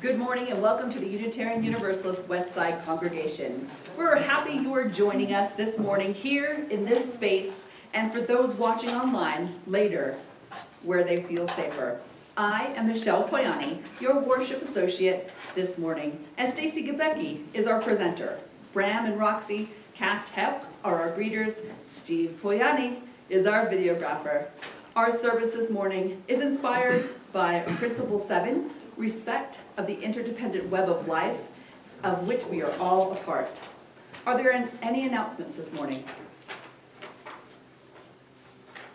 Good morning and welcome to the Unitarian Universalist West Side Congregation. We're happy you are joining us this morning here in this space, and for those watching online later where they feel safer. I am Michelle Poyani, your worship associate this morning, and Stacie Gebecki is our presenter. Bram and Roxy Cast-Hepp are our greeters. Steve Poyani is our videographer. Our service this morning is inspired by Principle 7, respect of the interdependent web of life, of which we are all a part. Are there any announcements this morning?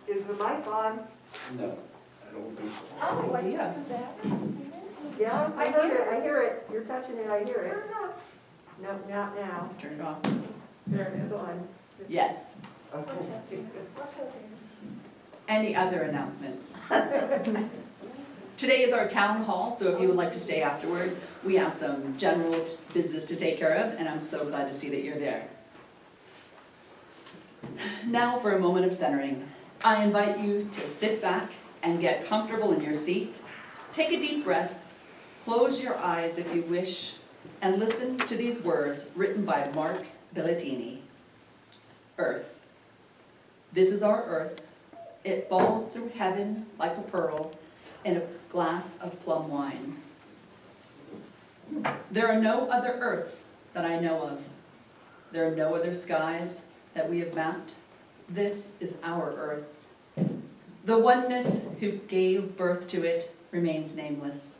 Is the mic on? No, I don't think so. Oh, idea. Yeah, I hear it. You're touching it, I hear it. No, not now. Turn it off. There it is on. Yes. Okay. Any other announcements? Today is our town hall, so if you would like to stay afterward, we have some general business to take care of, and I'm so glad to see that you're there. Now for a moment of centering. I invite you to sit back and get comfortable in your seat. Take a deep breath, close your eyes if you wish, and listen to these words written by Mark Bellatini. Earth. This is our earth. It falls through heaven like a pearl in a glass of plum wine. There are no other earths that I know of. There are no other skies that we have mapped. This is our earth. The oneness who gave birth to it remains nameless.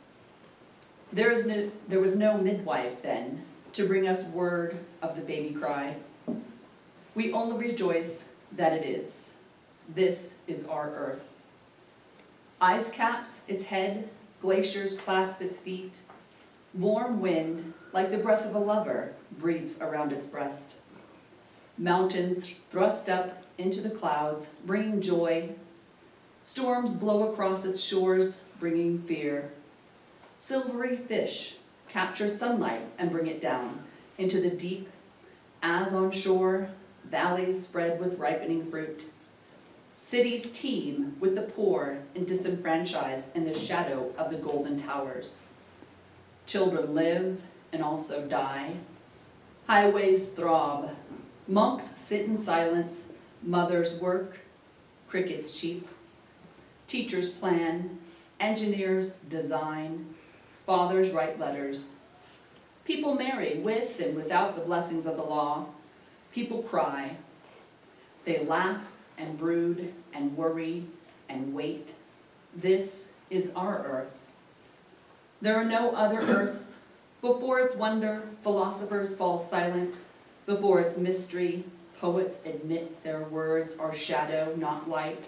There was no midwife then to bring us word of the baby cry. We only rejoice that it is. This is our earth. Ice caps its head, glaciers clasp its feet. Warm wind, like the breath of a lover, breathes around its breast. Mountains thrust up into the clouds, bringing joy. Storms blow across its shores, bringing fear. Silvery fish capture sunlight and bring it down into the deep. As on shore, valleys spread with ripening fruit. Cities teem with the poor and disenfranchised in the shadow of the golden towers. Children live and also die. Highways throb. Monks sit in silence. Mothers work. Crickets cheep. Teachers plan. Engineers design. Fathers write letters. People marry with and without the blessings of the law. People cry. They laugh and brood and worry and wait. This is our earth. There are no other earths. Before its wonder, philosophers fall silent. Before its mystery, poets admit their words are shadow, not light.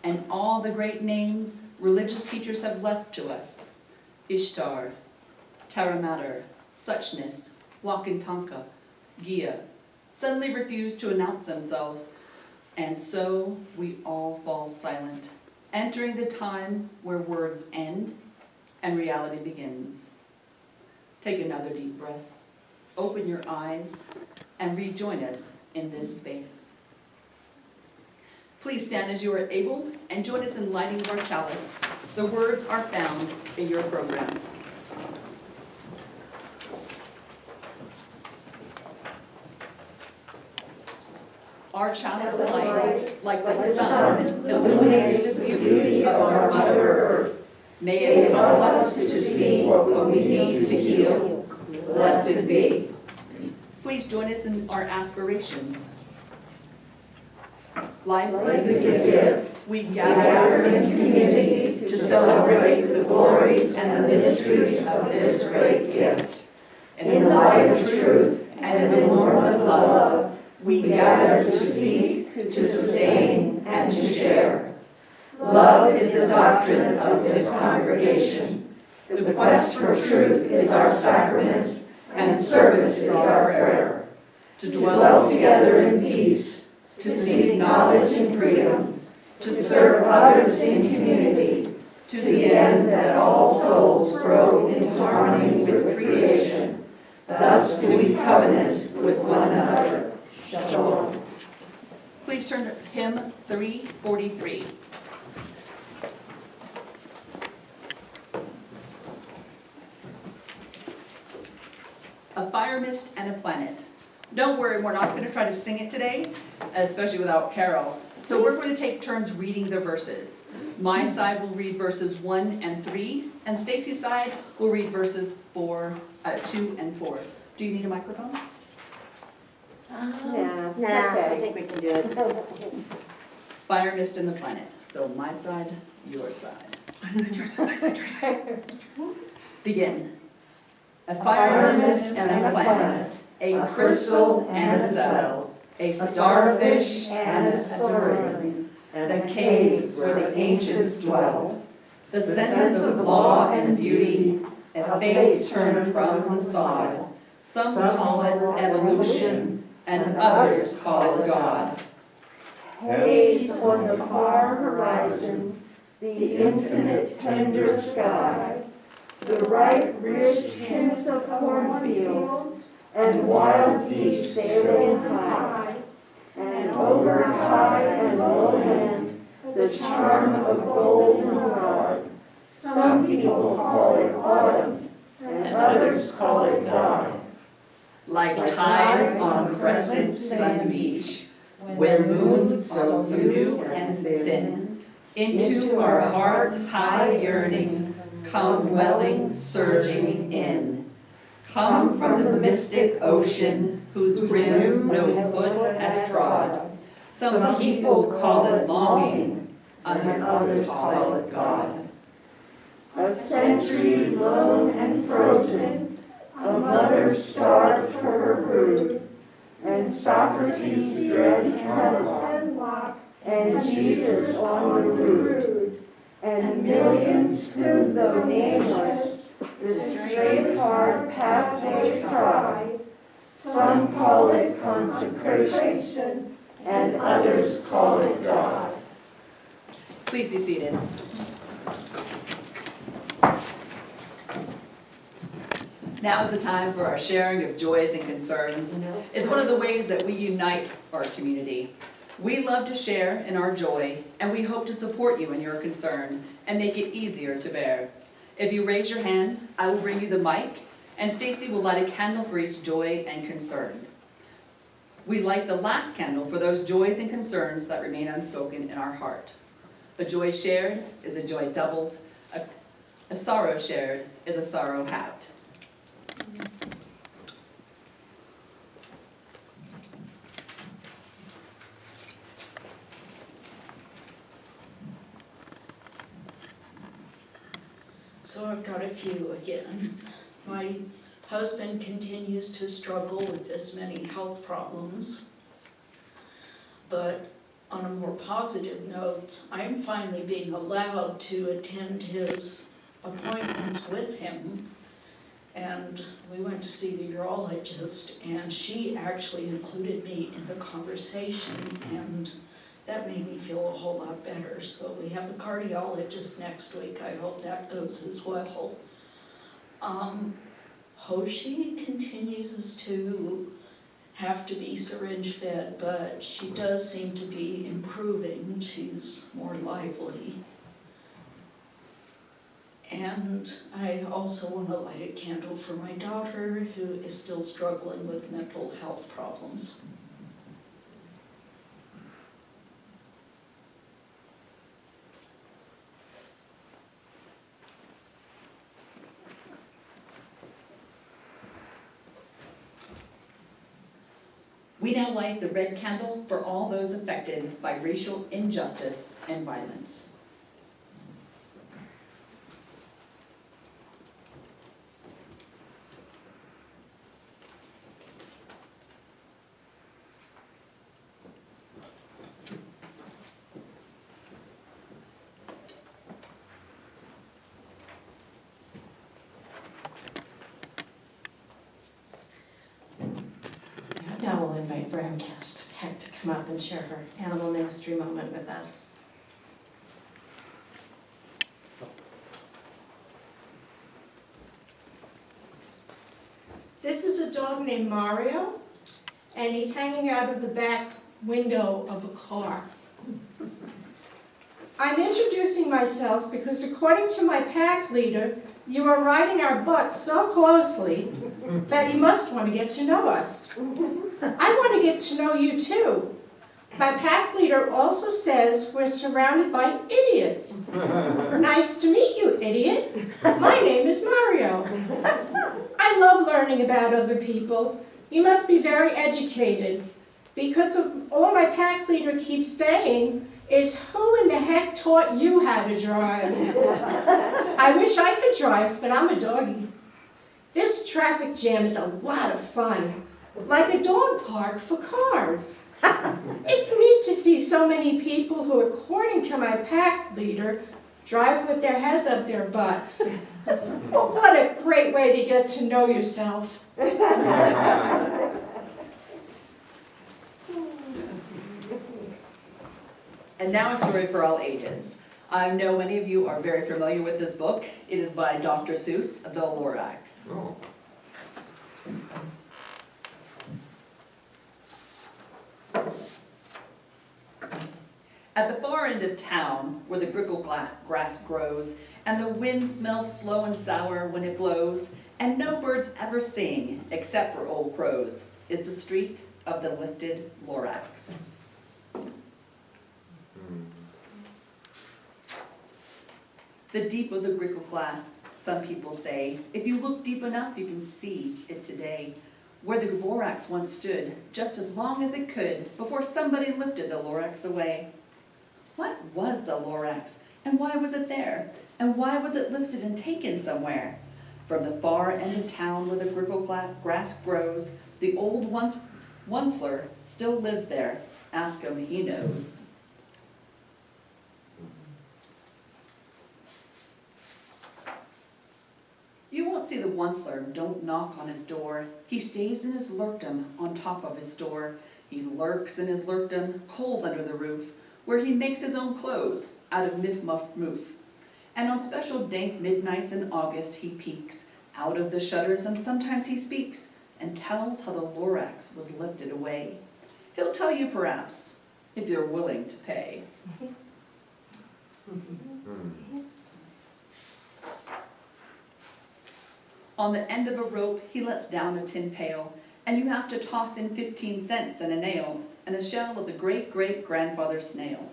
And all the great names religious teachers have left to us, Ishtar, Terra Mater, Suchness, Wakantanka, Gia, suddenly refuse to announce themselves. And so we all fall silent, entering the time where words end and reality begins. Take another deep breath, open your eyes, and rejoin us in this space. Please stand as you are able and join us in lighting of our chalice. The words are found in your program. Our chalice light, like the sun, illuminates the beauty of our Mother Earth. May it help us to see what we need to heal. Blessed be. Please join us in our aspirations. Life is a gift. We gather in community to celebrate the glories and the mysteries of this great gift. In the light of truth and in the warmth of love, we gather to seek, to sustain, and to share. Love is the doctrine of this congregation. The quest for truth is our sacrament, and service is our prayer. To dwell together in peace, to seek knowledge and freedom, to serve others in community, to the end that all souls grow into harmony with creation. Thus do we covenant with one another. Shalom. Please turn to hymn 343. A Fire Mist and a Planet. Don't worry, we're not gonna try to sing it today, especially without Carol. So we're going to take turns reading the verses. My side will read verses 1 and 3, and Stacie's side will read verses 2 and 4. Do you need a microphone? Yeah, Nah, okay. I think we can do it. Fire, Mist, and the Planet. So my side, your side. My side, your side, my side, your side. Begin. A fire mist and a planet, a crystal and a cell, a starfish and a spring, the caves where the ancients dwelt, the sense of law and beauty, a face turned from the sod. Some call it evolution, and others call it God. Haze on the far horizon, the infinite tender sky, the ripe rich tints of cornfields, and wild geese sailing high, and over high and low land, the charm of goldenrod. Some people call it autumn, and others call it God. Like tides on crescent sun beach, where moons are so new and thin, into our hearts' high yearnings, come welling, surging in. Come from the mystic ocean, whose rim no foot has trod. Some people call it longing, others call it God. A century lone and frozen, a mother starved for her brood, and Socrates read Hemlock, and Jesus on the rood, and millions who, though nameless, the straight hard path they try. Some call it consecration, and others call it God. Please be seated. Now is the time for our sharing of joys and concerns. It's one of the ways that we unite our community. We love to share in our joy, and we hope to support you in your concern and make it easier to bear. If you raise your hand, I will bring you the mic, and Stacie will light a candle for each joy and concern. We light the last candle for those joys and concerns that remain unspoken in our heart. A joy shared is a joy doubled. A sorrow shared is a sorrow halved. So I've got a few again. My husband continues to struggle with this many health problems. But on a more positive note, I'm finally being allowed to attend his appointments with him. And we went to see the urologist, and she actually included me in the conversation, and that made me feel a whole lot better. So we have the cardiologist next week. I hope that goes as well. Hoshi continues to have to be syringe fed, but she does seem to be improving. She's more lively. And I also want to light a candle for my daughter, who is still struggling with mental health problems. We now light the red candle for all those affected by racial injustice and violence. Now we'll invite Bramcast Heck to come up and share her animal ministry moment with us. This is a dog named Mario, and he's hanging out of the back window of a car. I'm introducing myself because according to my pack leader, You are riding our butts so closely that you must want to get to know us. I want to get to know you too. My pack leader also says we're surrounded by idiots. Nice to meet you, idiot. My name is Mario. I love learning about other people. You must be very educated, because of all my pack leader keeps saying is, who in the heck taught you how to drive? I wish I could drive, but I'm a doggy. This traffic jam is a lot of fun, like a dog park for cars. It's neat to see so many people who, according to my pack leader, drive with their heads up their butts. But what a great way to get to know yourself. And now a story for all ages. I know many of you are very familiar with this book. It is by Dr. Seuss, The Lorax. Oh. At the far end of town, where the grickle grass grows, and the wind smells slow and sour when it blows, and no birds ever sing except for old crows, is the street of the lifted Lorax. The deep of the grickle glass, some people say, if you look deep enough, you can see it today. Where the Lorax once stood, just as long as it could, before somebody lifted the Lorax away. What was the Lorax, and why was it there? And why was it lifted and taken somewhere? From the far end of town where the grickle grass grows, the old onceler still lives there. Ask him, he knows. You won't see the onceler, don't knock on his door. He stays in his lurkdom on top of his store. He lurks in his lurkdom, cold under the roof, where he makes his own clothes out of moof. And on special dank midnights in August he peeks out of the shutters, and sometimes he speaks and tells how the Lorax was lifted away. He'll tell you perhaps, if you're willing to pay. On the end of a rope he lets down a tin pail, and you have to toss in 15 cents and a nail, and a shell of the great-great-grandfather snail.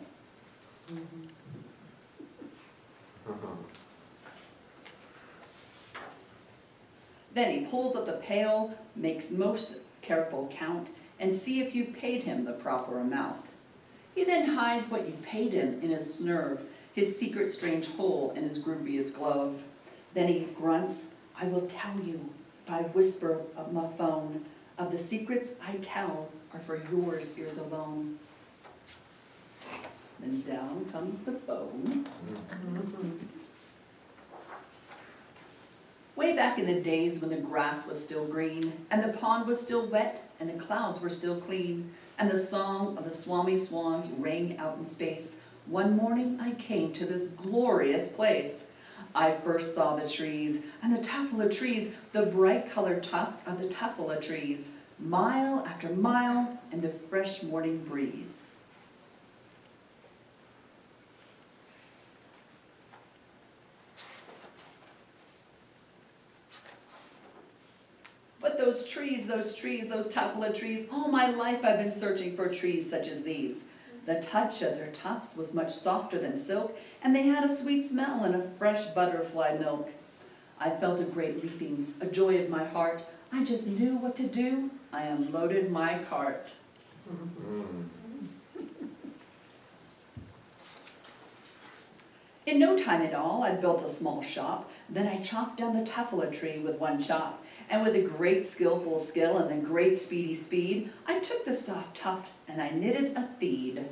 Then he pulls up the pail, makes most careful count, and see if you paid him the proper amount. He then hides what you paid him in his nerve, his secret strange hole in his grooviest glove. Then he grunts, I will tell you by whisper of my phone, of the secrets I tell are for yours ears alone. Then down comes the phone. Way back in the days when the grass was still green, and the pond was still wet, and the clouds were still clean, and the song of the Swami swans rang out in space, one morning I came to this glorious place. I first saw the trees, and the tafula trees, the bright colored tops of the tafula trees, mile after mile in the fresh morning breeze. But those trees, those tafula trees, all my life I've been searching for trees such as these. The touch of their tops was much softer than silk, and they had a sweet smell and a fresh butterfly milk. I felt a great leaping, a joy of my heart. I just knew what to do. I unloaded my cart. In no time at all, I built a small shop. Then I chopped down the tafula tree with one chop. And with a great skillful skill and the great speedy speed, I took the soft tuft and I knitted a feed.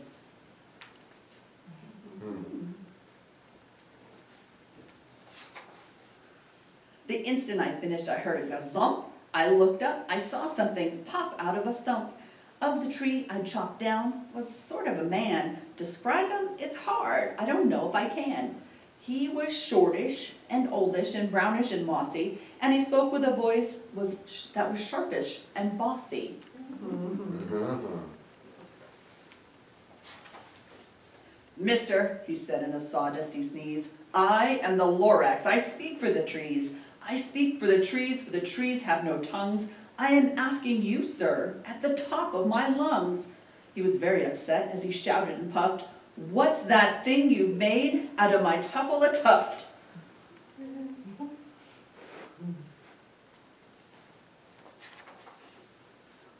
The instant I finished, I heard a gazump. I looked up, I saw something pop out of a stump. Of the tree I chopped down was sort of a man. Describe him, it's hard, I don't know if I can. He was shortish and oldish and brownish and mossy, and he spoke with a voice that was sharpish and bossy. Mister, he said in a sawdusty sneeze, I am the Lorax. I speak for the trees. I speak for the trees have no tongues. I am asking you, sir, at the top of my lungs. He was very upset as he shouted and puffed, what's that thing you've made out of my tuft?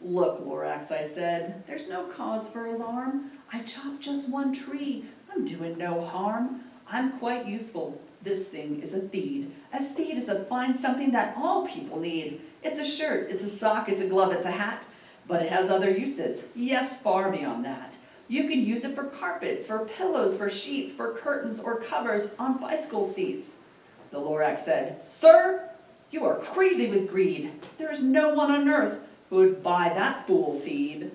Look, Lorax, I said, there's no cause for alarm. I chopped just one tree. I'm doing no harm. I'm quite useful. This thing is a theed. A theed is a fine something that all people need. It's a shirt, it's a sock, it's a glove, it's a hat. But it has other uses. Yes, far beyond that. You can use it for carpets, for pillows, for sheets, for curtains or covers on bicycle seats. The Lorax said, Sir, you are crazy with greed. There is no one on earth who would buy that fool feed.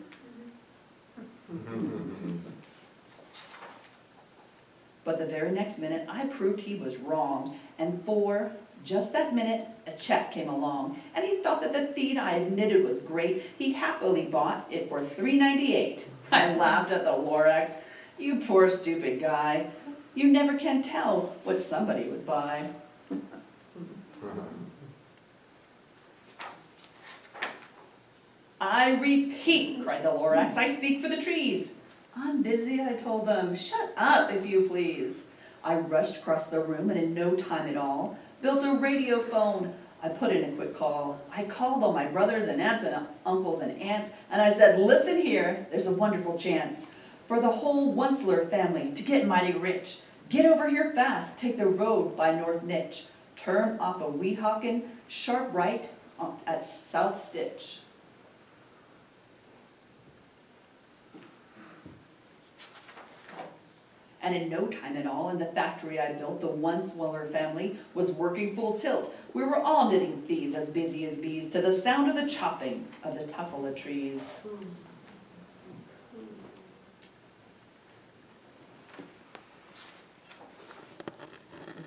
But the very next minute, I proved he was wrong. And for just that minute, a check came along. And he thought that the feed I admitted was great. He happily bought it for $3.98. I laughed at the Lorax. You poor stupid guy. You never can tell what somebody would buy. I repeat, cried the Lorax, I speak for the trees. I'm busy, I told them. Shut up, if you please. I rushed across the room and in no time at all, built a radio phone. I put in a quick call. I called all my brothers and aunts and uncles and aunts, and I said, listen here, there's a wonderful chance for the whole Onceler family to get mighty rich. Get over here fast, take the road by North Nitch. Turn off a Weehawken, sharp right at South Stitch. And in no time at all, in the factory I built, the Onceler family was working full tilt. We were all knitting feeds as busy as bees to the sound of the chopping of the tuffula trees.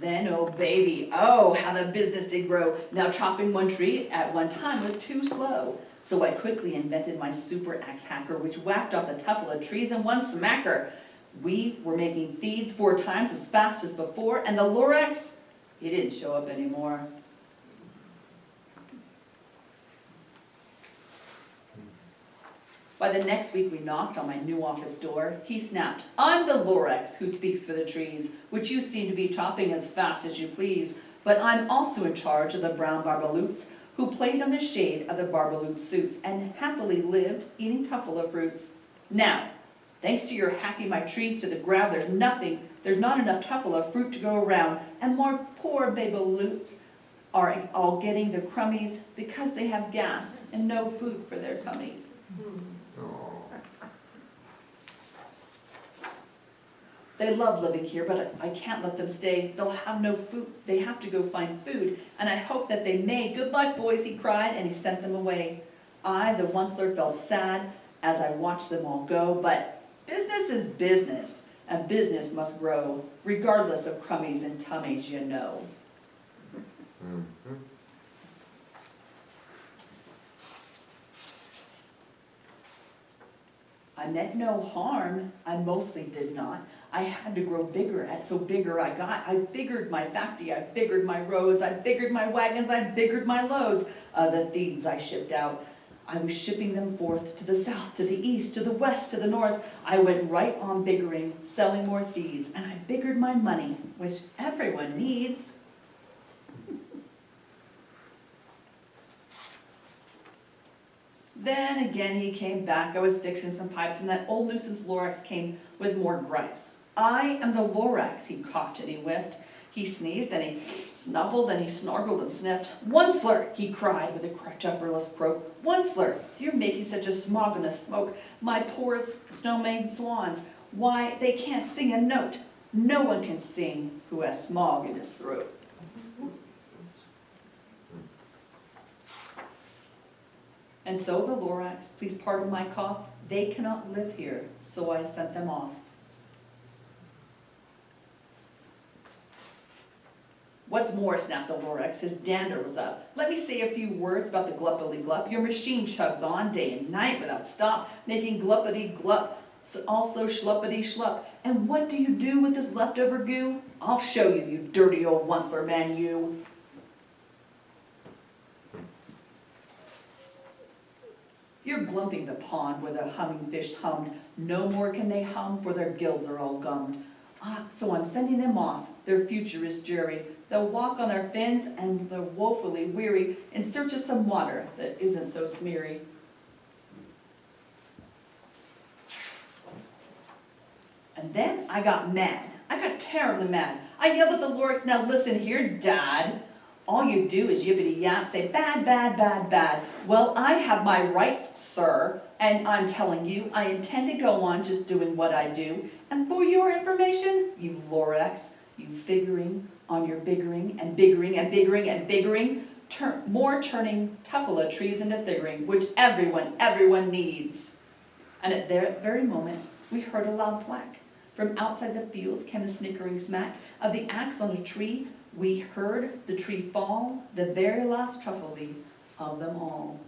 Then, oh baby, oh, how the business did grow. Now chopping one tree at one time was too slow. So I quickly invented my super axe hacker, which whacked off the tuffula trees in one smacker. We were making feeds 4 times as fast as before, and the Lorax, he didn't show up anymore. By the next week, we knocked on my new office door. He snapped, I'm the Lorax who speaks for the trees, which you seem to be chopping as fast as you please, but I'm also in charge of the brown barbaloots, who played on the shade of the barbaloot suits and happily lived eating tuffula fruits. Now, thanks to your hacking my trees to the ground, there's not enough tuffula fruit to go around, and more poor babaloots are all getting the crummies because they have gas and no food for their tummies. They love living here, but I can't let them stay. They'll have no food. They have to go find food, and I hope that they may. Good luck, boys, he cried, and he sent them away. I, the Onceler, felt sad as I watched them all go, but business is business, and business must grow, regardless of crummies and tummies, you know. I meant no harm, I mostly did not. I had to grow bigger, and so bigger I got. I biggered my factory, I biggered my roads, I biggered my wagons, I biggered my loads. The feeds I shipped out, I was shipping them forth to the south, to the east, to the west, to the north. I went right on biggering, selling more feeds, and I biggered my money, which everyone needs. Then again he came back. I was fixing some pipes, and that old nuisance Lorax came with more gripes. I am the Lorax, he coughed and he whiffed. He sneezed and he snuffled and he snargled and sniffed. Onceler, he cried with a jufferless croak. Onceler, you're making such a smog and a smoke. My poor snow-made swans, why, they can't sing a note. No one can sing who has smog in his throat. And so the Lorax, please pardon my cough, they cannot live here, so I sent them off. What's more, snapped the Lorax, his dander was up. Let me say a few words about the gluppity glup. Your machine chugs on day and night without stop, making gluppity glup So also schluppity schlup. And what do you do with this leftover goo? I'll show you, you dirty old Onceler man, you. You're glumping the pond where the humming fish hummed. No more can they hum, for their gills are all gummed. So I'm sending them off. Their future is dreary. They'll walk on their fins, and they're woefully weary in search of some water that isn't so smeary. And then I got mad. I got terribly mad. I yelled at the Lorix, now listen here, Dad. All you do is yippity yap, say bad, bad, bad, bad. Well, I have my rights, sir, and I'm telling you, I intend to go on just doing what I do. And for your information, you Lorix, you figuring on your biggering and biggering and biggering and biggering, more turning tuffula trees into thiggering, which everyone needs. And at that very moment, we heard a loud thwack. From outside the fields came the snickering smack of the axe on a tree. We heard the tree fall, the very last truffle leaf of them all.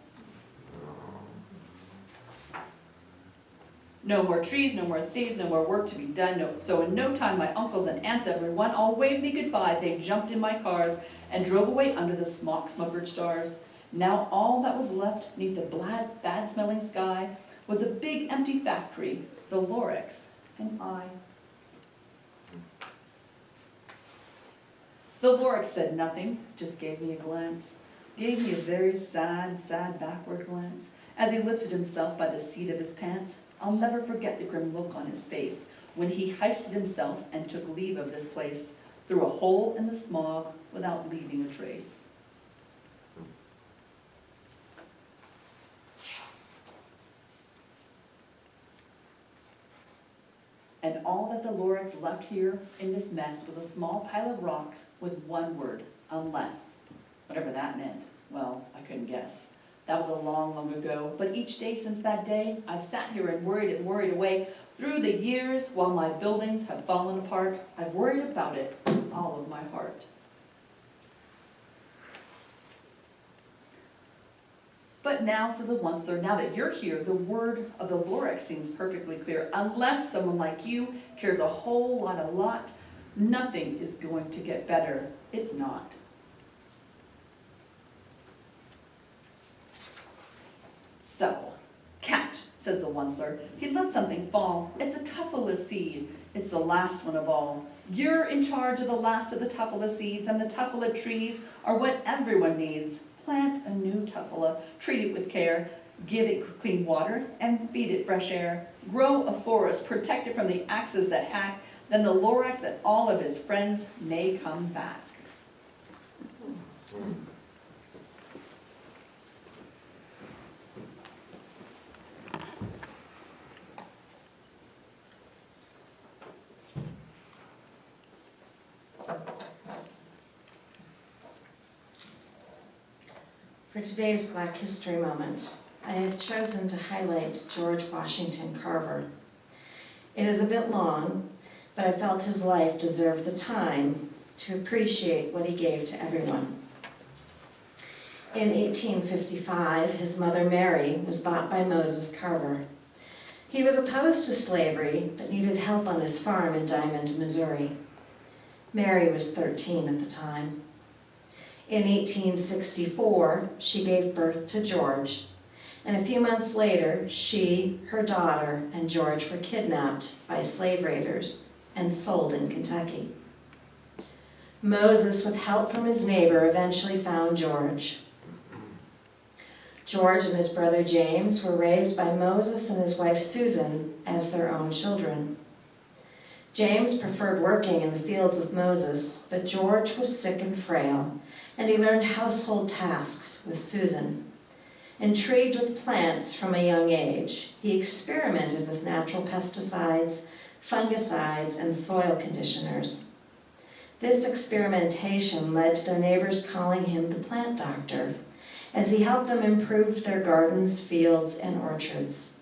No more trees, no more thieves, no more work to be done. No, so in no time, my uncles and aunts, everyone, all waved me goodbye. They jumped in my cars and drove away under the smoke-smokered stars. Now all that was left neath the bad-smelling sky was a big empty factory, the Lorix and I. The Lorix said nothing, just gave me a glance, gave me a very sad backward glance, as he lifted himself by the seat of his pants. I'll never forget the grim look on his face when he hoisted himself and took leave of this place through a hole in the smog without leaving a trace. And all that the Lorix left here in this mess was a small pile of rocks with one word, unless. Whatever that meant, well, I couldn't guess. That was a long ago, but each day since that day, I've sat here and worried away. Through the years, while my buildings have fallen apart, I've worried about it with all of my heart. But now, said the Onceler, now that you're here, the word of the Lorix seems perfectly clear. Unless someone like you cares a whole lot, nothing is going to get better. It's not. So, catch, says the Onceler. He let something fall. It's a tuffula seed. It's the last one of all. You're in charge of the last of the tuffula seeds, and the tuffula trees are what everyone needs. Plant a new tuffula, treat it with care, give it clean water, and feed it fresh air. Grow a forest, protect it from the axes that hack, then the Lorix and all of his friends may come back. For today's Black History Moment, I have chosen to highlight George Washington Carver. It is a bit long, but I felt his life deserved the time to appreciate what he gave to everyone. In 1855, his mother Mary was bought by Moses Carver. He was opposed to slavery, but needed help on his farm in Diamond, Missouri. Mary was 13 at the time. In 1864, she gave birth to George, and a few months later, she, her daughter, and George were kidnapped by slave raiders and sold in Kentucky. Moses, with help from his neighbor, eventually found George. George and his brother James were raised by Moses and his wife Susan as their own children. James preferred working in the fields with Moses, but George was sick and frail, and he learned household tasks with Susan. Intrigued with plants from a young age, he experimented with natural pesticides, fungicides, and soil conditioners. This experimentation led to their neighbors calling him the plant doctor, as he helped them improve their gardens, fields, and orchards.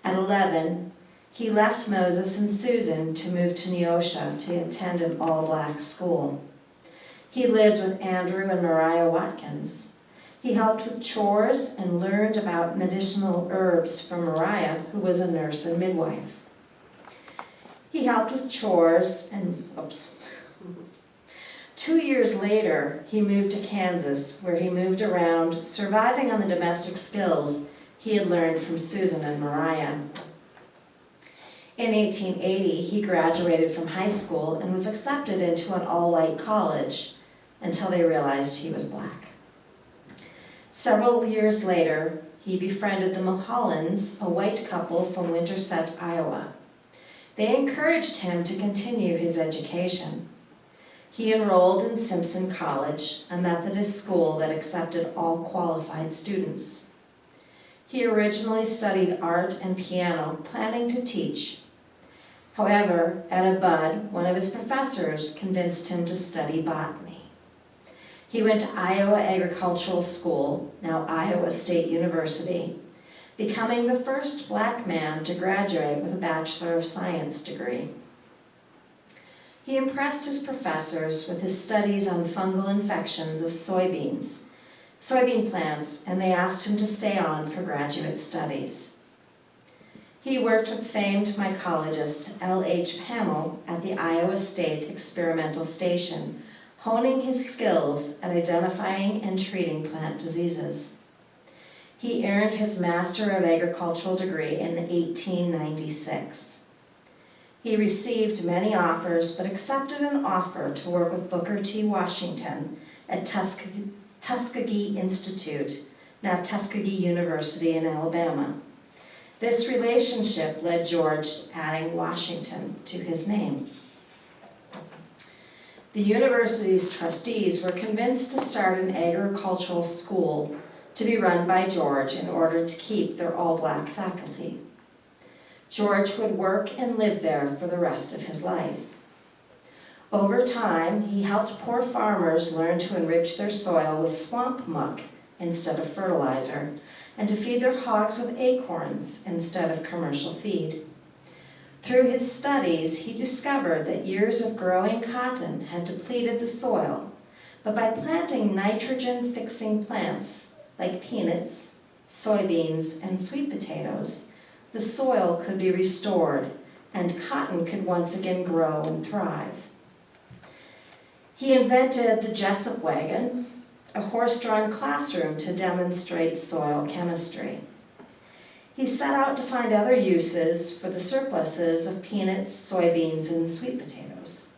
At 11, he left Moses and Susan to move to Neosha to attend an all-black school. He lived with Andrew and Mariah Watkins. He helped with chores and learned about medicinal herbs from Mariah, who was a nurse and midwife. He helped with chores and, 2 years later, he moved to Kansas, where he moved around, surviving on the domestic skills he had learned from Susan and Mariah. In 1880, he graduated from high school and was accepted into an all-white college until they realized he was black. Several years later, he befriended the Mulhollands, a white couple from Winterset, Iowa. They encouraged him to continue his education. He enrolled in Simpson College, a Methodist school that accepted all qualified students. He originally studied art and piano, planning to teach. However, at a bud, one of his professors convinced him to study botany. He went to Iowa Agricultural School, now Iowa State University, becoming the first black man to graduate with a Bachelor of Science degree. He impressed his professors with his studies on fungal infections of soybean plants, and they asked him to stay on for graduate studies. He worked with famed mycologist L.H. Pamel at the Iowa State Experimental Station, honing his skills at identifying and treating plant diseases. He earned his Master of Agricultural degree in 1896. He received many offers, but accepted an offer to work with Booker T. Washington at Tuskegee Institute, now Tuskegee University in Alabama. This relationship led George adding Washington to his name. The university's trustees were convinced to start an agricultural school to be run by George in order to keep their all-black faculty. George would work and live there for the rest of his life. Over time, he helped poor farmers learn to enrich their soil with swamp muck instead of fertilizer, and to feed their hogs with acorns instead of commercial feed. Through his studies, he discovered that years of growing cotton had depleted the soil, but by planting nitrogen-fixing plants like peanuts, soybeans, and sweet potatoes, the soil could be restored and cotton could once again grow and thrive. He invented the Jessup wagon, a horse-drawn classroom to demonstrate soil chemistry. He set out to find other uses for the surpluses of peanuts, soybeans, and sweet potatoes.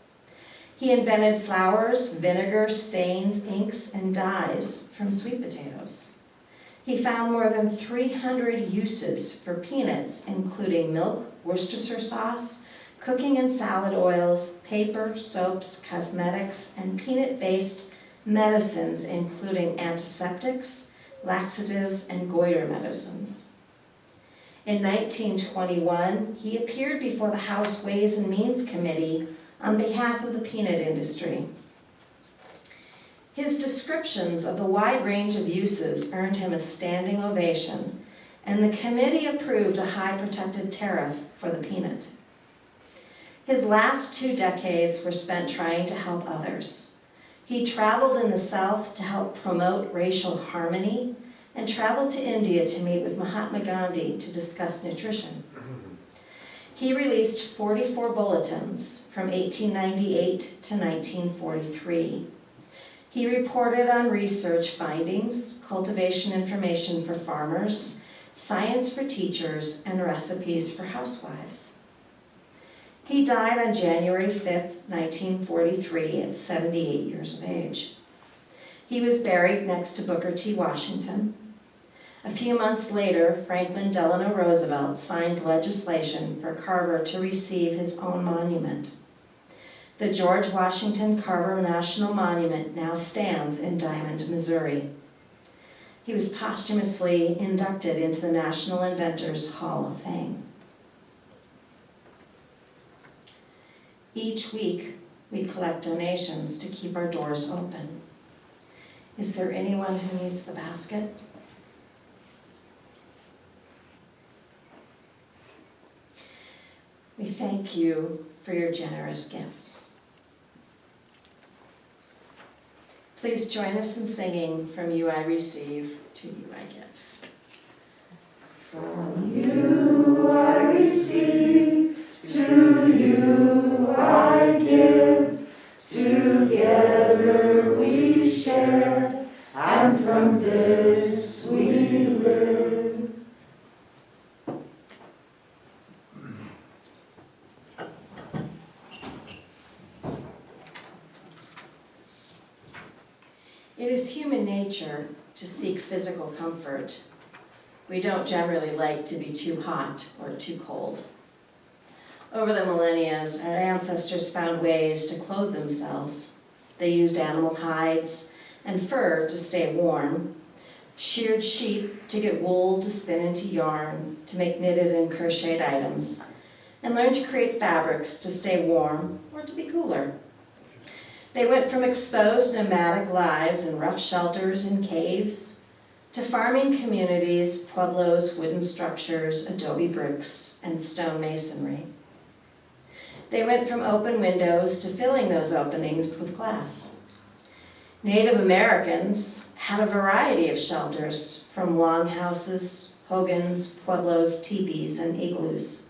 He invented flours, vinegar, stains, inks, and dyes from sweet potatoes. He found more than 300 uses for peanuts, including milk, Worcestershire sauce, cooking and salad oils, paper, soaps, cosmetics, and peanut-based medicines, including antiseptics, laxatives, and goiter medicines. In 1921, he appeared before the House Ways and Means Committee on behalf of the peanut industry. His descriptions of the wide range of uses earned him a standing ovation, and the committee approved a high protected tariff for the peanut. His last 2 decades were spent trying to help others. He traveled in the South to help promote racial harmony, and traveled to India to meet with Mahatma Gandhi to discuss nutrition. He released 44 bulletins from 1898 to 1943. He reported on research findings, cultivation information for farmers, science for teachers, and recipes for housewives. He died on January 5, 1943, at 78 years of age. He was buried next to Booker T. Washington. A few months later, Franklin Delano Roosevelt signed legislation for Carver to receive his own monument. The George Washington Carver National Monument now stands in Diamond, Missouri. He was posthumously inducted into the National Inventors Hall of Fame. Each week, we collect donations to keep our doors open. Is there anyone who needs the basket? We thank you for your generous gifts. Please join us in singing From You I Receive, to You I Give. From you I receive, to you I give. Together we share, and from this we live. It is human nature to seek physical comfort. We don't generally like to be too hot or too cold. Over the millennia, our ancestors found ways to clothe themselves. They used animal hides and fur to stay warm, sheared sheep to get wool to spin into yarn, to make knitted and crocheted items, and learned to create fabrics to stay warm or to be cooler. They went from exposed nomadic lives in rough shelters and caves to farming communities, pueblos, wooden structures, adobe bricks, and stone masonry. They went from open windows to filling those openings with glass. Native Americans had a variety of shelters, from longhouses, hogans, pueblos, teepees, and igloos.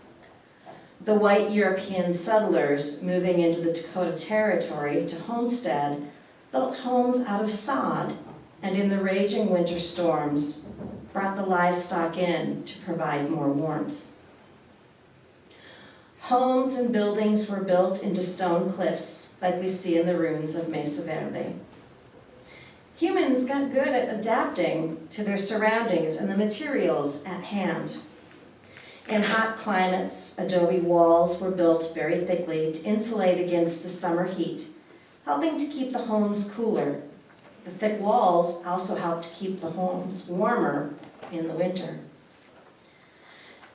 The white European settlers moving into the Dakota Territory to homestead built homes out of sod, and in the raging winter storms, brought the livestock in to provide more warmth. Homes and buildings were built into stone cliffs, like we see in the ruins of Mesa Verde. Humans got good at adapting to their surroundings and the materials at hand. In hot climates, adobe walls were built very thickly to insulate against the summer heat, helping to keep the homes cooler. The thick walls also helped keep the homes warmer in the winter.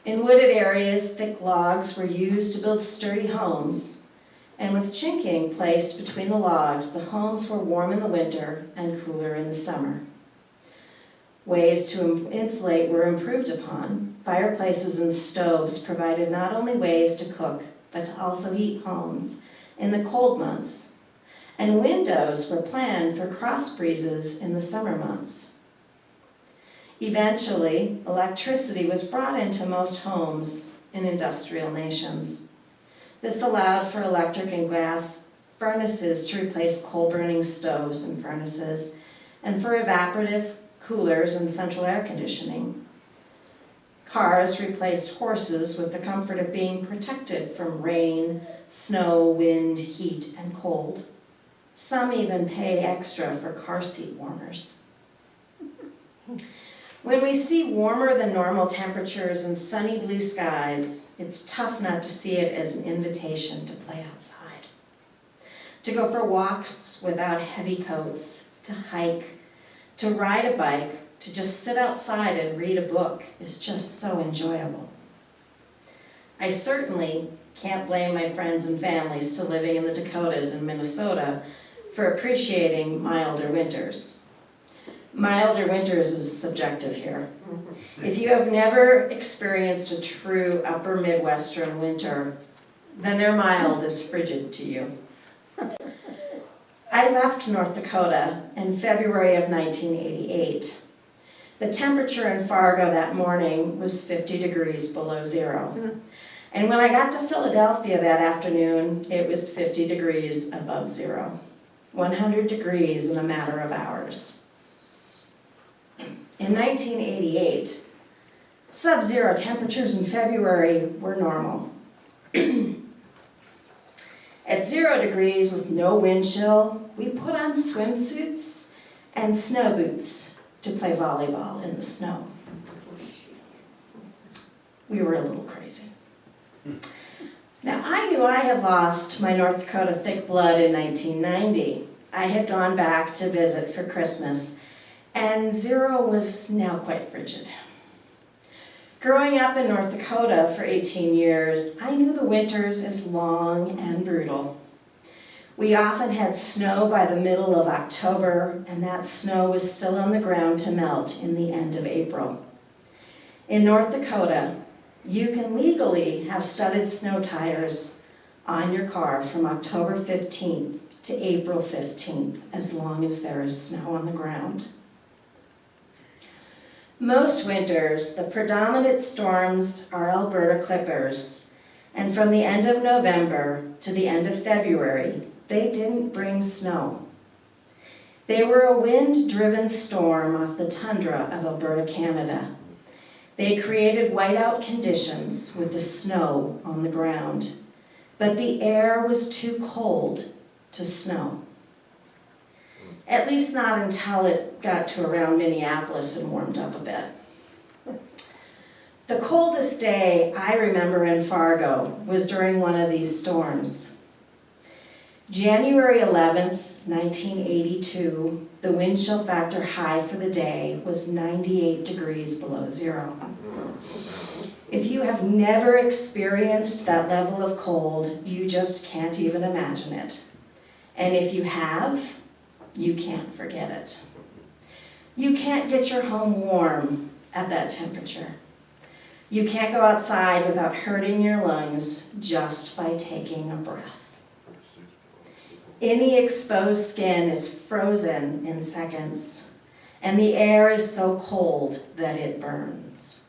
In wooded areas, thick logs were used to build sturdy homes, and with chinking placed between the logs, the homes were warm in the winter and cooler in the summer. Ways to insulate were improved upon. Fireplaces and stoves provided not only ways to cook, but to also heat homes in the cold months. And windows were planned for cross breezes in the summer months. Eventually, electricity was brought into most homes in industrial nations. This allowed for electric and gas furnaces to replace coal-burning stoves and furnaces, and for evaporative coolers and central air conditioning. Cars replaced horses with the comfort of being protected from rain, snow, wind, heat, and cold. Some even pay extra for car seat warmers. When we see warmer than normal temperatures and sunny blue skies, it's tough not to see it as an invitation to play outside. To go for walks without heavy coats, to hike, to ride a bike, to just sit outside and read a book is just so enjoyable. I certainly can't blame my friends and family still living in the Dakotas and Minnesota for appreciating milder winters. Milder winters is subjective here. If you have never experienced a true upper Midwestern winter, then their mild is frigid to you. I left North Dakota in February of 1988. The temperature in Fargo that morning was 50 degrees below zero. And when I got to Philadelphia that afternoon, it was 50 degrees above zero. 100 degrees in a matter of hours. In 1988, sub-zero temperatures in February were normal. At 0 degrees with no wind chill, we put on swimsuits and snow boots to play volleyball in the snow. We were a little crazy. Now, I knew I had lost my North Dakota thick blood in 1990. I had gone back to visit for Christmas, and 0 was now quite frigid. Growing up in North Dakota for 18 years, I knew the winters as long and brutal. We often had snow by the middle of October, and that snow was still on the ground to melt in the end of April. In North Dakota, you can legally have studded snow tires on your car from October 15th to April 15th, as long as there is snow on the ground. Most winters, the predominant storms are Alberta clippers, and from the end of November to the end of February, they didn't bring snow. They were a wind-driven storm off the tundra of Alberta, Canada. They created whiteout conditions with the snow on the ground, but the air was too cold to snow. At least not until it got to around Minneapolis and warmed up a bit. The coldest day I remember in Fargo was during one of these storms. January 11th, 1982, the wind chill factor high for the day was 98 degrees below zero. If you have never experienced that level of cold, you just can't even imagine it. And if you have, you can't forget it. You can't get your home warm at that temperature. You can't go outside without hurting your lungs just by taking a breath. Any exposed skin is frozen in seconds, and the air is so cold that it burns.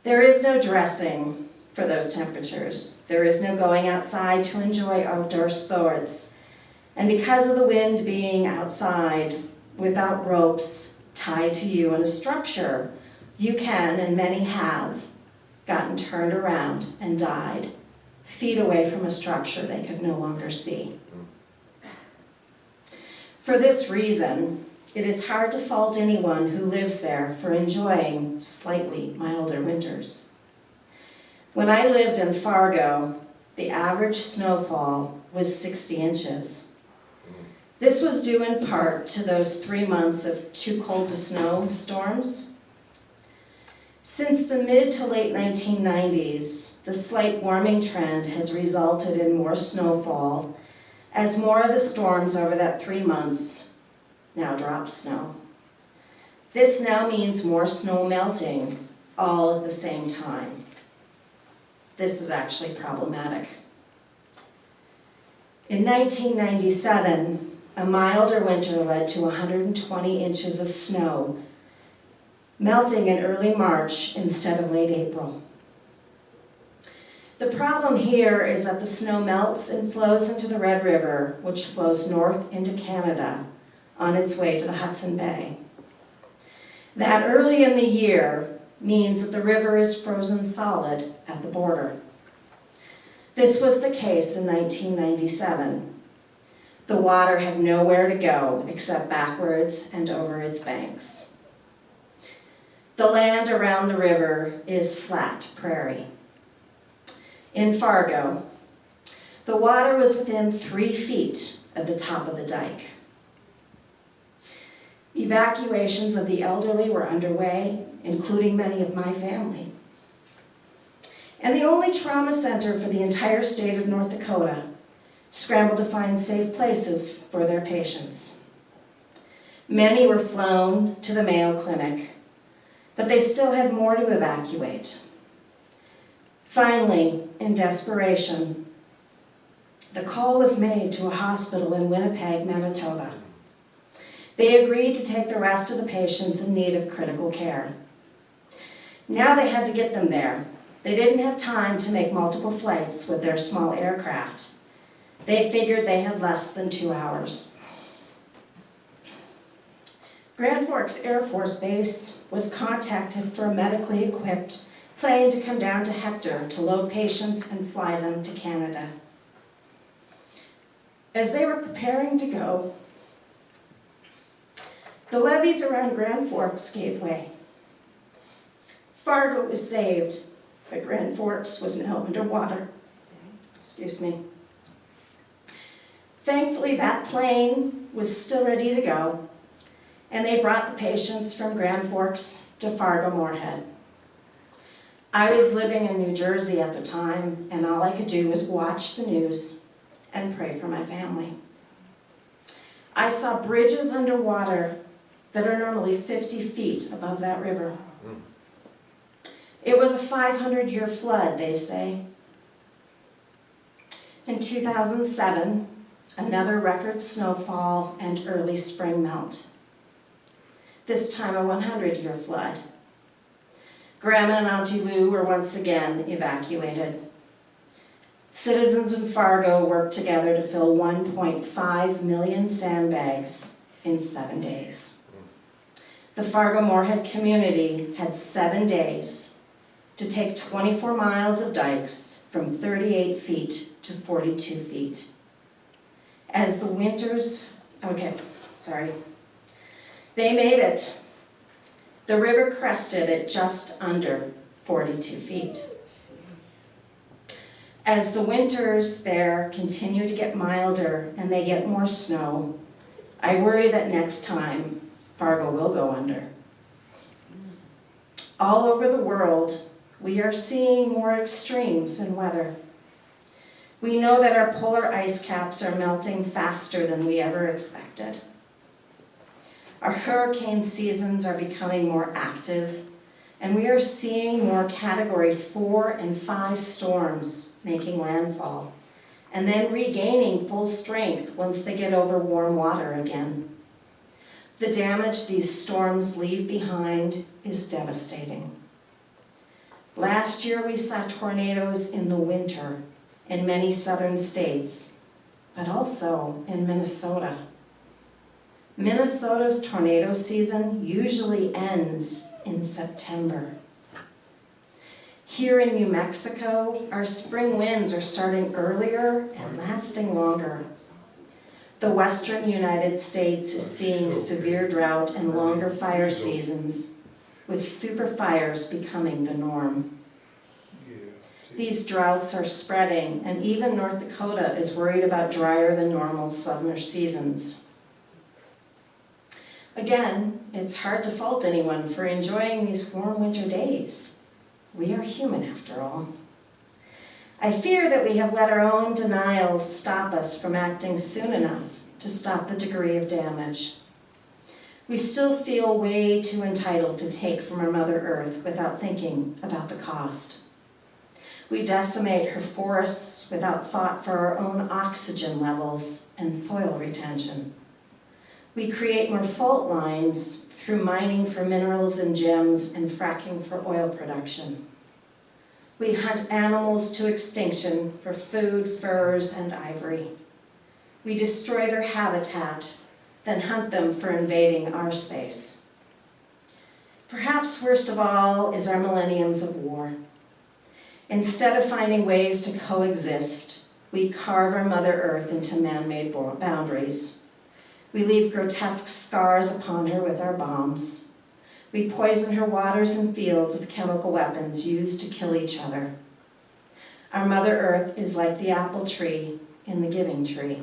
There is no dressing for those temperatures. There is no going outside to enjoy outdoor sports. And because of the wind being outside without ropes tied to you in a structure, you can, and many have, gotten turned around and died, feet away from a structure they could no longer see. For this reason, it is hard to fault anyone who lives there for enjoying slightly milder winters. When I lived in Fargo, the average snowfall was 60 inches. This was due in part to those 3 months of too cold to snow storms. Since the mid to late 1990s, the slight warming trend has resulted in more snowfall as more of the storms over that 3 months now drop snow. This now means more snow melting all at the same time. This is actually problematic. In 1997, a milder winter led to 120 inches of snow, melting in early March instead of late April. The problem here is that the snow melts and flows into the Red River, which flows north into Canada on its way to the Hudson Bay. That early in the year means that the river is frozen solid at the border. This was the case in 1997. The water had nowhere to go except backwards and over its banks. The land around the river is flat prairie. In Fargo, the water was within 3 feet of the top of the dike. Evacuations of the elderly were underway, including many of my family. And the only trauma center for the entire state of North Dakota scrambled to find safe places for their patients. Many were flown to the Mayo Clinic, but they still had more to evacuate. Finally, in desperation, the call was made to a hospital in Winnipeg, Manitoba. They agreed to take the rest of the patients in need of critical care. Now they had to get them there. They didn't have time to make multiple flights with their small aircraft. They figured they had less than 2 hours. Grand Forks Air Force Base was contacted for a medically equipped plane to come down to Hector to load patients and fly them to Canada. As they were preparing to go, the levees around Grand Forks gave way. Fargo was saved, but Grand Forks was now underwater. Excuse me. Thankfully, that plane was still ready to go, and they brought the patients from Grand Forks to Fargo-Moorhead. I was living in New Jersey at the time, and all I could do was watch the news and pray for my family. I saw bridges underwater that are normally 50 feet above that river. It was a 500-year flood, they say. In 2007, Another record snowfall and early spring melt. This time a 100-year flood. Grandma and Auntie Lou were once again evacuated. Citizens in Fargo worked together to fill 1.5 million sandbags in 7 days. The Fargo-Moorhead community had 7 days to take 24 miles of dikes from 38 feet to 42 feet. As the winters, they made it. The river crested at just under 42 feet. As the winters there continue to get milder and they get more snow, I worry that next time Fargo will go under. All over the world, we are seeing more extremes in weather. We know that our polar ice caps are melting faster than we ever expected. Our hurricane seasons are becoming more active, and we are seeing more Category 4 and 5 storms making landfall, and then regaining full strength once they get over warm water again. The damage these storms leave behind is devastating. Last year we saw tornadoes in the winter in many southern states, but also in Minnesota. Minnesota's tornado season usually ends in September. Here in New Mexico, our spring winds are starting earlier and lasting longer. The western United States is seeing severe drought and longer fire seasons, with super fires becoming the norm. These droughts are spreading, and even North Dakota is worried about drier than normal summer seasons. Again, it's hard to fault anyone for enjoying these warm winter days. We are human after all. I fear that we have let our own denials stop us from acting soon enough to stop the degree of damage. We still feel way too entitled to take from our Mother Earth without thinking about the cost. We decimate her forests without thought for our own oxygen levels and soil retention. We create more fault lines through mining for minerals and gems and fracking for oil production. We hunt animals to extinction for food, furs, and ivory. We destroy their habitat, then hunt them for invading our space. Perhaps worst of all is our millenniums of war. Instead of finding ways to coexist, we carve our Mother Earth into man-made boundaries. We leave grotesque scars upon her with our bombs. We poison her waters and fields with chemical weapons used to kill each other. Our Mother Earth is like the apple tree in the giving tree.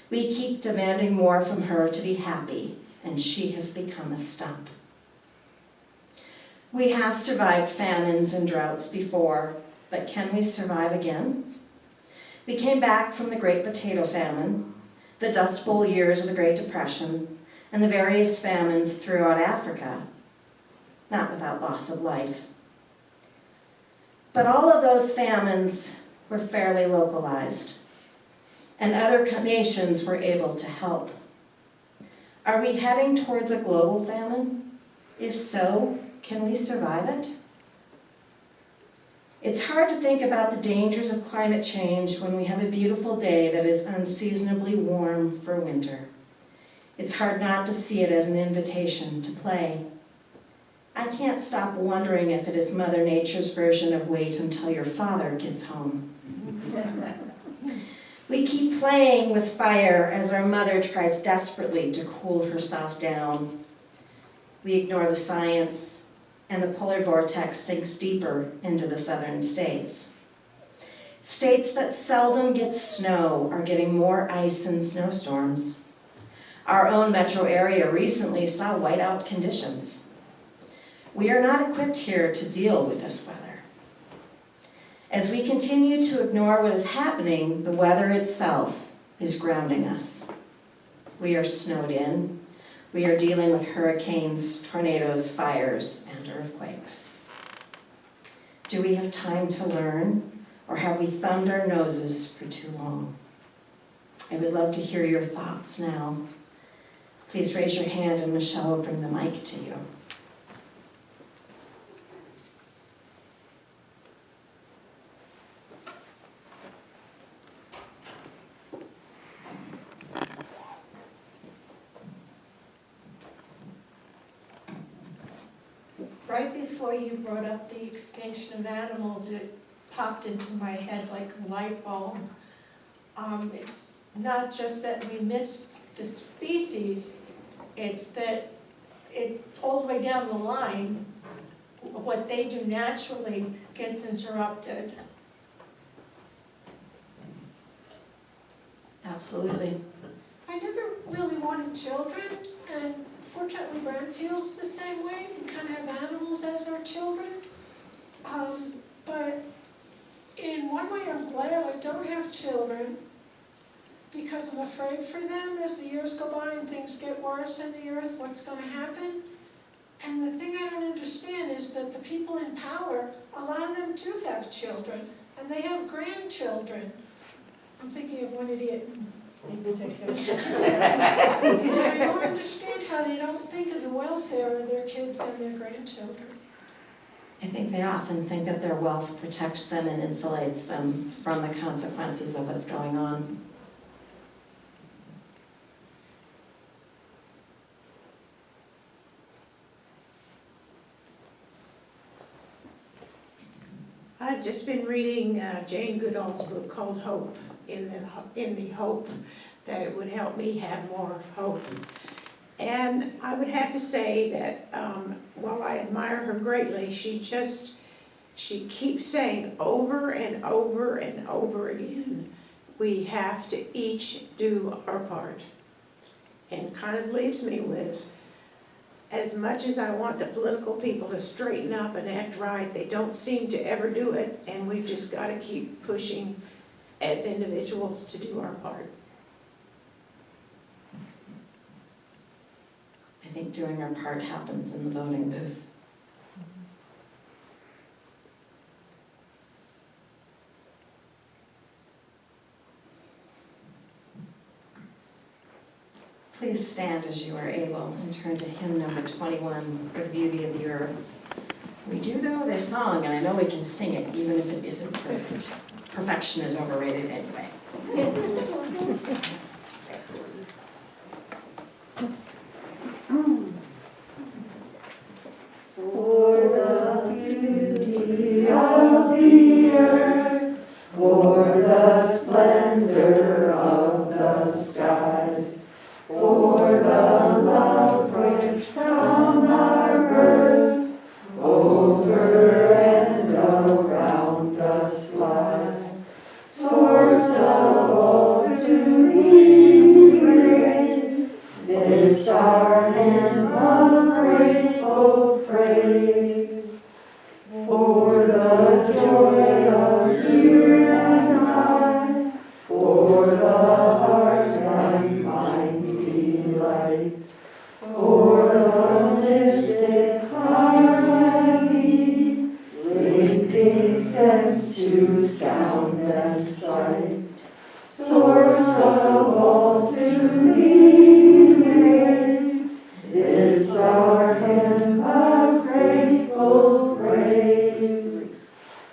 We keep demanding more from her to be happy, and she has become a stump. We have survived famines and droughts before, but can we survive again? We came back from the Great Potato Famine, the Dust Bowl years of the Great Depression, and the various famines throughout Africa, not without loss of life. But all of those famines were fairly localized, and other nations were able to help. Are we heading towards a global famine? If so, can we survive it? It's hard to think about the dangers of climate change when we have a beautiful day that is unseasonably warm for winter. It's hard not to see it as an invitation to play. I can't stop wondering if it is Mother Nature's version of wait until your father gets home. We keep playing with fire as our mother tries desperately to cool herself down. We ignore the science, and the polar vortex sinks deeper into the southern states. States that seldom get snow are getting more ice and snowstorms. Our own metro area recently saw whiteout conditions. We are not equipped here to deal with this weather. As we continue to ignore what is happening, the weather itself is grounding us. We are snowed in. We are dealing with hurricanes, tornadoes, fires, and earthquakes. Do we have time to learn, or have we thumbed our noses for too long? I would love to hear your thoughts now. Please raise your hand and Michelle will bring the mic to you. Right before you brought up the extinction of animals, it popped into my head like a light bulb. It's not just that we miss the species, it's that all the way down the line, what they do naturally gets interrupted. Absolutely. I never really wanted children, and fortunately Brent feels the same way. We kind of have animals as our children. But in one way I'm glad I don't have children, because I'm afraid for them as the years go by and things get worse in the earth, what's going to happen. And the thing I don't understand is that the people in power, a lot of them do have children, and they have grandchildren. I'm thinking of one idiot. And I don't understand how they don't think of the welfare of their kids and their grandchildren. I think they often think that their wealth protects them and insulates them from the consequences of what's going on. I've just been reading Jane Goodall's book called Hope, in the hope that it would help me have more hope. And I would have to say that while I admire her greatly, she keeps saying over and over and over again, we have to each do our part. And kind of leaves me with, as much as I want the political people to straighten up and act right, they don't seem to ever do it, and we've just got to keep pushing as individuals to do our part. I think doing our part happens in the voting booth. Please stand as you are able and turn to hymn number 21, For the Beauty of the Earth. We do know this song, and I know we can sing it, even if it isn't perfect. Perfection is overrated anyway. For the beauty of the earth, for the splendor of the skies, for the love which from our birth over and around us lies, source of all to thee praise, this our hymn of grateful praise. For the joy of ear and eye, for the heart and mind's delight, for the mystic harmony, linking sense to sound and sight, source of all to thee praise, this our hymn of grateful praise.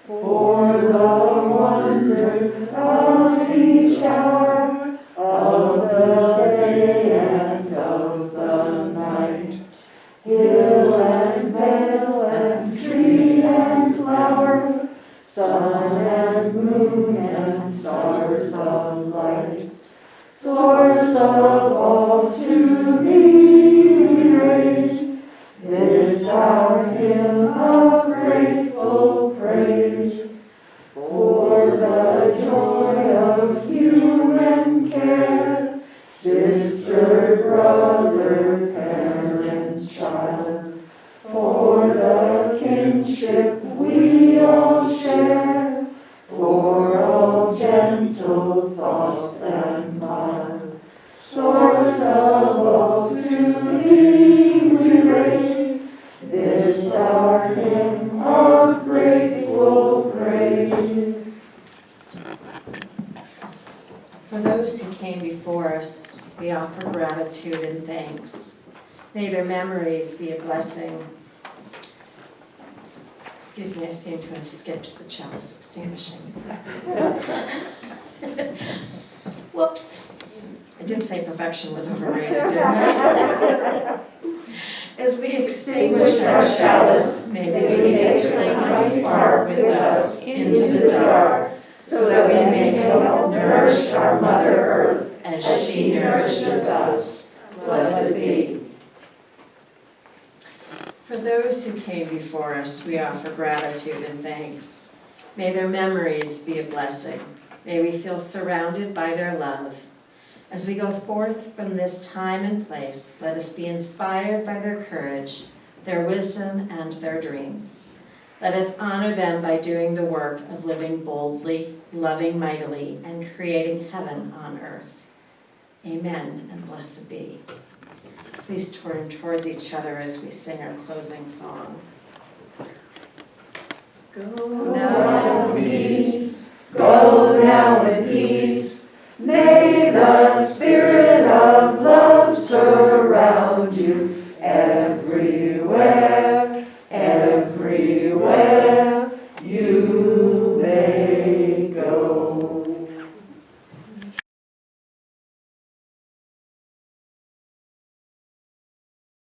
For the wonder of each hour, of the day and of the night, hill and vale and tree and flower, sun and moon and stars of light, source of all to thee we raise, this our hymn of grateful praise. For the joy of human care, sister, brother, parent, child, for the kinship we all share, for all gentle thoughts and mild, source of all to thee we raise, this our hymn of grateful praise. For those who came before us, we offer gratitude and thanks. May their memories be a blessing. Excuse me, I seem to have skipped the chalice extinguishing. Whoops. I did say perfection was overrated, didn't I? As we extinguish our chalice, may they take a tiny spark with us into the dark, so that we may help nourish our Mother Earth as she nourishes us. Blessed be. For those who came before us, we offer gratitude and thanks. May their memories be a blessing. May we feel surrounded by their love. As we go forth from this time and place, let us be inspired by their courage, their wisdom, and their dreams. Let us honor them by doing the work of living boldly, loving mightily, and creating heaven on earth. Amen, and blessed be. Please turn towards each other as we sing our closing song. Go now in peace, go now in peace. May the spirit of love surround you everywhere, everywhere.